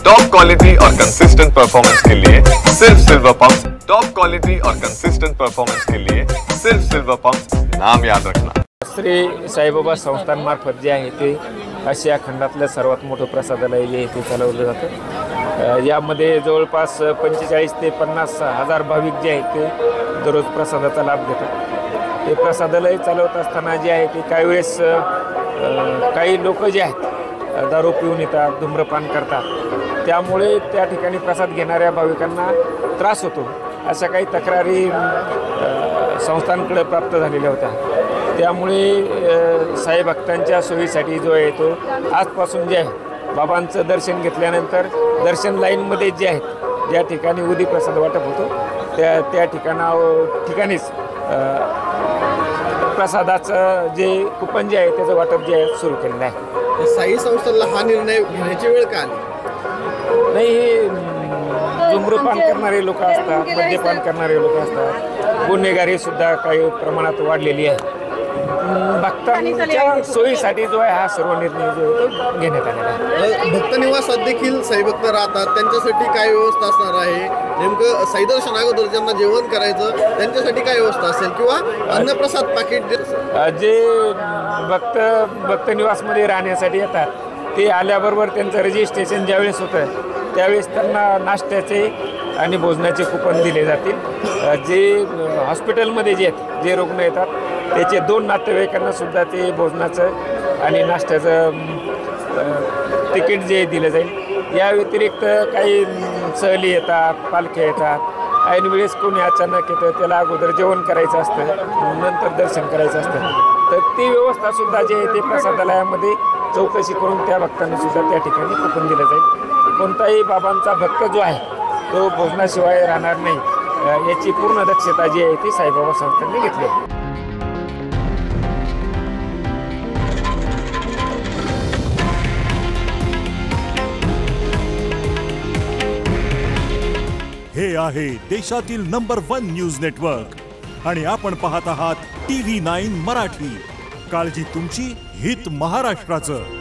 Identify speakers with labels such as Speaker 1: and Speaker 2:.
Speaker 1: Top quality और consistent performance के लिए सिर्फ सिल्वर पंप। टॉप क्वालिटी और कंसिस्टेंट परफॉर्मेंस के लिए सिर्फ सिल्वर पंप, नाम याद रखना।
Speaker 2: श्री साईबाबा संस्थांमार्फत जे आहे ते आशिया खंडातलं सर्वात मोठं प्रसादालय जे आहे ते चालवलं जातं। यामध्ये जवळपास 45 ते 50 हजार भाविक जे आहेत ते दररोज प्रसादाचा लाभ घेतात। ते प्रसादालय चालवत असताना जे आहे ते काही वेळेस काही लोक जे आहेत दारू पिऊन येतात, धूम्रपान करतात, त्यामुळे त्या ठिकाणी प्रसाद घेणाऱ्या भाविकांना त्रास होतो, अशा काही तक्रारी संस्थांकडे प्राप्त झालेल्या होत्या। त्यामुळे साई भक्तांच्या सोयीसाठी जो आहे तो आजपासून जे आहे बाबांचं दर्शन घेतल्यानंतर दर्शन लाईनमध्ये जे आहेत ज्या ठिकाणी उदी प्रसाद वाटप होतो त्या ठिकाणीच प्रसादाचं जे कुपन जे आहे त्याचं वाटप जे आहे सुरू केलेलं आहे।
Speaker 3: साई संस्थांना हा निर्णय घेण्याची वेळ का आली?
Speaker 2: नाही, हे धूम्रपान करणारे लोक असतात, मद्यपान करणारे लोक असतात, गुन्हेगारी सुद्धा काही प्रमाणात वाढलेली आहे। भक्तांच्या सोयीसाठी जो आहे हा सर्व निर्णय जो आहे तो घेण्यात आलेला आहे।
Speaker 3: भक्त निवासात देखील साई भक्त राहतात, त्यांच्यासाठी काय व्यवस्था असणार आहे? नेमकं साई दर्शन अगोदर ज्यांना जेवण करायचं त्यांच्यासाठी काय व्यवस्था असेल किंवा अन्नप्रसाद पाकिट
Speaker 2: जे भक्त निवासमध्ये राहण्यासाठी येतात ते आल्याबरोबर त्यांचं रजिस्ट्रेशन ज्यावेळेस होतं त्यावेळेस त्यांना नाश्त्याचे आणि भोजनाचे कुपन दिले जातील। जे हॉस्पिटलमध्ये जे आहेत जे रुग्ण येतात त्याचे 2 नातेवाईकांना सुद्धा ते भोजनाचं आणि नाश्त्याचं तिकीट जे दिलं जाईल। या व्यतिरिक्त काही सहली येतात, पालख्या येतात, ऐन वेळेस कोणी अचानक येतं त्याला अगोदर जेवण करायचं असतं, नंतर दर्शन करायचं असतं, तर ती व्यवस्थासुद्धा जे आहे ते प्रसादालयामध्ये चौकशी करून त्या भक्तांना सुद्धा त्या ठिकाणी कुपन दिलं जाईल। कोणताही बाबांचा भक्त जो आहे तो भोजनाशिवाय राहणार नाही याची पूर्ण दक्षता जी आहे ती साईबाबा संस्थांनी घेतली आहे।
Speaker 4: हे आहे देशातील नंबर 1 न्यूज नेटवर्क आणि आपण पाहत आहात TV9 मराठी। काळजी तुमची, हित महाराष्ट्राचं।